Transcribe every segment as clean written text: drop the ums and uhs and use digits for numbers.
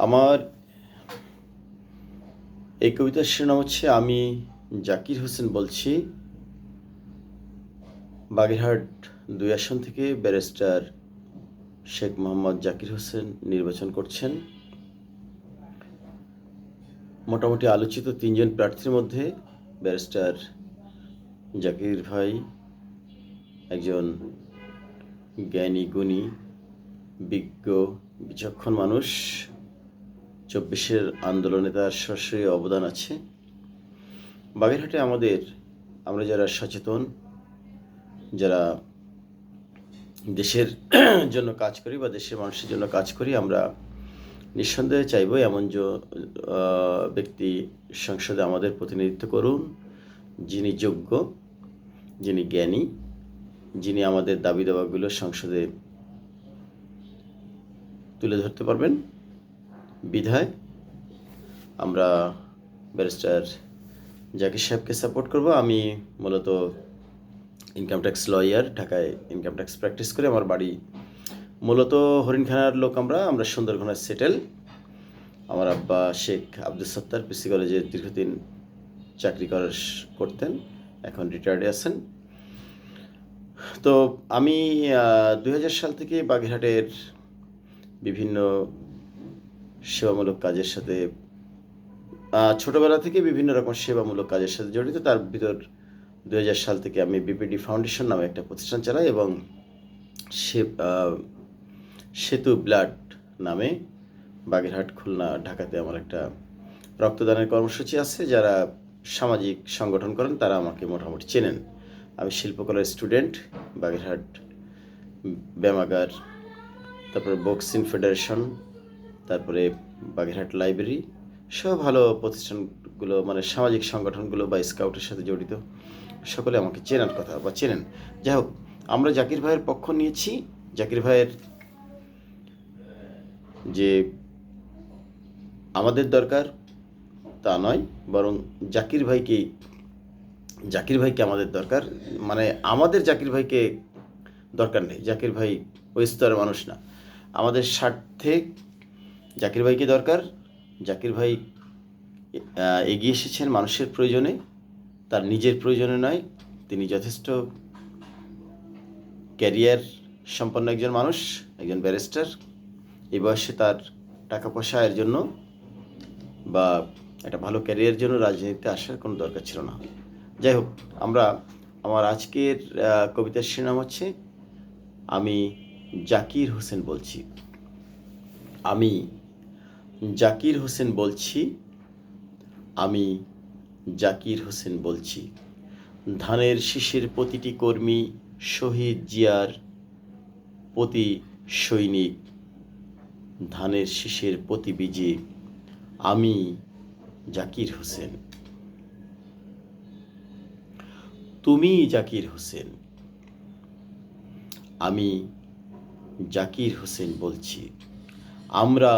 আমার এই কবিতার শিরোনাম হচ্ছে আমি জাকির হোসেন বলছি। বাগেরহাট ২ আসন থেকে ব্যারিস্টার শেখ মোহাম্মদ জাকির হোসেন নির্বাচন করছেন। মোটামুটি আলোচিত ৩ জন প্রার্থীর মধ্যে ব্যারিস্টার জাকির ভাই একজন জ্ঞানী গুণী বিজ্ঞ বিচক্ষণ মানুষ। ২৪-এর আন্দোলনে তার সরাসরি অবদান আছে। বাগেরহাটে আমরা যারা সচেতন, যারা দেশের জন্য কাজ করি বা দেশের মানুষের জন্য কাজ করি, আমরা নিঃসন্দেহে চাইব এমন ব্যক্তি সংসদে আমাদের প্রতিনিধিত্ব করুন, যিনি যোগ্য, যিনি জ্ঞানী, যিনি আমাদের দাবি দাওয়াগুলো সংসদে তুলে ধরতে পারবেন। বিধায় আমরা ব্যারিস্টার জাকির সাহেবকে সাপোর্ট করব। আমি মূলত ইনকাম ট্যাক্স লয়ার, ঢাকায় ইনকাম ট্যাক্স প্র্যাকটিস করে। আমার বাড়ি মূলত হরিণখানার লোক। আমরা সুন্দরবনে সেটেল। আমার আব্বা শেখ আব্দুল সত্তার পিসি কলেজে দীর্ঘদিন চাকরি করতেন, এখন রিটায়ার্ডে আছেন। তো আমি ২০০০ সাল থেকে বাগেরহাটের বিভিন্ন সেবামূলক কাজের সাথে, ছোটোবেলা থেকে বিভিন্ন রকম সেবামূলক কাজের সাথে জড়িত। তার ভিতর ২০০০ সাল থেকে আমি বিপিডি ফাউন্ডেশন নামে একটা প্রতিষ্ঠান চালাই এবং সেতু ব্লাড নামে বাগেরহাট, খুলনা, ঢাকাতে আমার একটা রক্তদানের কর্মসূচি আছে। যারা সামাজিক সংগঠন করেন তারা আমাকে মোটামুটি চেনেন। আমি শিল্পকলার স্টুডেন্ট, বাগেরহাট ব্যায়ামাগার, তারপরে বক্সিং ফেডারেশন, তারপরে বাগেরহাট লাইব্রেরি সব ভালো প্রতিষ্ঠানগুলো, মানে সামাজিক সংগঠনগুলো বা স্কাউটের সাথে জড়িত সকলে আমাকে চেনার কথা বা চেনেন। যাই হোক, আমরা জাকির ভাইয়ের পক্ষ নিয়েছি। জাকির ভাইয়ের যে আমাদের দরকার তা নয়, বরং জাকির ভাইকে আমাদের দরকার। মানে আমাদের জাকির ভাইকে দরকার নেই, জাকির ভাই ওই স্তরের মানুষ না। আমাদের স্বার্থে জাকির ভাইকে দরকার। জাকির ভাই এগিয়ে এসেছেন মানুষের প্রয়োজনে, তার নিজের প্রয়োজনে নয়। তিনি যথেষ্ট ক্যারিয়ার সম্পন্ন একজন মানুষ, একজন ব্যারিস্টার। এই বয়সে তার টাকা পয়সা এর জন্য বা একটা ভালো ক্যারিয়ারের জন্য রাজনীতিতে আসার কোনো দরকার ছিল না। যাই হোক, আমার আজকের কবিতার শিরোনাম হচ্ছে আমি জাকির হোসেন বলছি। আমি জাকির হোসেন বলছি, আমি জাকির হোসেন বলছি। ধানের শীষের প্রতিটি কর্মী, শহীদ জিয়ার প্রতি সৈনিক, ধানের শীষের প্রতি বীজে আমি জাকির হোসেন। তুমি জাকির হোসেন, আমি জাকির হোসেন বলছি। আমরা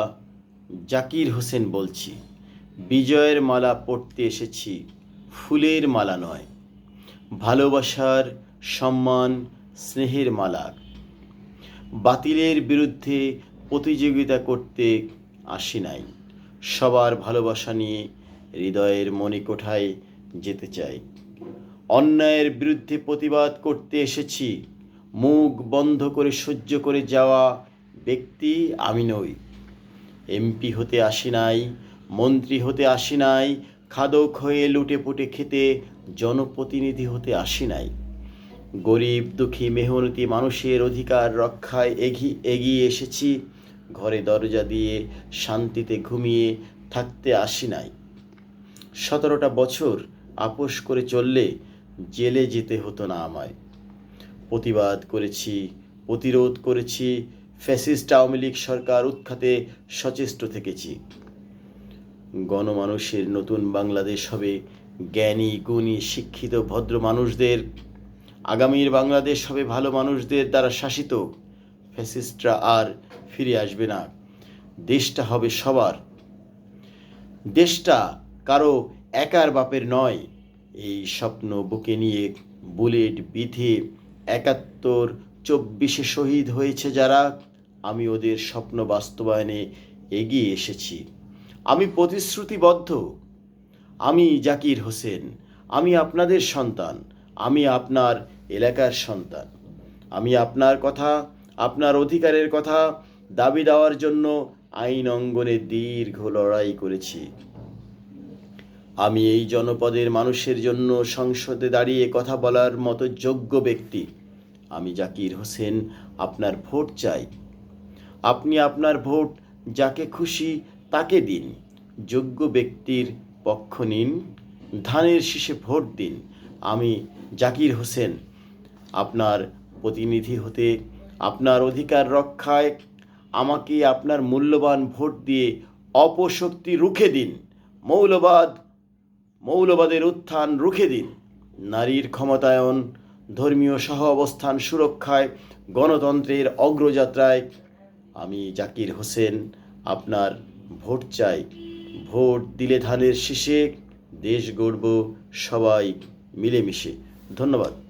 জাকির হোসেন বলছি। বিজয়ের মালা পরতে এসেছি, ফুলের মালা নয়, ভালোবাসার, সম্মান, স্নেহের মালা। বাতিলের বিরুদ্ধে প্রতিযোগিতা করতে আসি নাই, সবার ভালোবাসা নিয়ে হৃদয়ের মণিকোঠায় যেতে চাই। অন্যায়ের বিরুদ্ধে প্রতিবাদ করতে এসেছি, মুখ বন্ধ করে সহ্য করে যাওয়া ব্যক্তি আমি নই। এমপি হতে আসি নাই, মন্ত্রী হতে আসি নাই, খাদক হয়ে লুটে পুটে খেতে জনপ্রতিনিধি হতে আসি নাই। গরিব দুঃখী মেহনতি মানুষের অধিকার রক্ষায় এগিয়ে এসেছি। ঘরে দরজা দিয়ে শান্তিতে ঘুমিয়ে থাকতে আসি নাই। 17টা বছর আপোষ করে চললে জেলে যেতে হতো না আমায়। প্রতিবাদ করেছি, প্রতিরোধ করেছি, ফ্যাসিস্ট আওয়ামী লীগ সরকার উৎখাতে সচেষ্ট থেকেছি। গণমানুষের নতুন বাংলাদেশ হবে জ্ঞানী গুণী শিক্ষিত ভদ্র মানুষদের। আগামীর বাংলাদেশ হবে ভালো মানুষদের দ্বারা শাসিত। ফ্যাসিস্টরা আর ফিরে আসবে না। দেশটা হবে সবার, দেশটা কারো একার বাপের নয়। এই স্বপ্ন বুকে নিয়ে বুলেট বিধে ৭১, ২৪-এ শহীদ হয়েছে যারা, আমি ওদের স্বপ্ন বাস্তবায়নে এগিয়ে এসেছি। আমি প্রতিশ্রুতিবদ্ধ। আমি জাকির হোসেন, আমি আপনাদের সন্তান, আমি আপনার এলাকার সন্তান। আমি আপনার কথা, আপনার অধিকারের কথা দাবি দেওয়ার জন্য আইন অঙ্গনে দীর্ঘ লড়াই করেছি। আমি এই জনপদের মানুষের জন্য সংসদে দাঁড়িয়ে কথা বলার মতো যোগ্য ব্যক্তি। আমি জাকির হোসেন, আপনার ভোট চাই। আপনি আপনার ভোট যাকে খুশি তাকে দিন। যোগ্য ব্যক্তির পক্ষ নিন, ধানের শীষে ভোট দিন। আমি জাকির হোসেন আপনার প্রতিনিধি হতে, আপনার অধিকার রক্ষায় আমাকে আপনার মূল্যবান ভোট দিয়ে অপশক্তি রুখে দিন। মৌলবাদের উত্থান রুখে দিন। নারীর ক্ষমতায়ন, ধর্মীয় সহ অবস্থান সুরক্ষায়, গণতন্ত্রের অগ্রযাত্রায় আমি জাকির হোসেন আপনার ভোট চাই। ভোট দিলে ধানের শীষে দেশ গড়ব সবাই মিলেমিশে। ধন্যবাদ।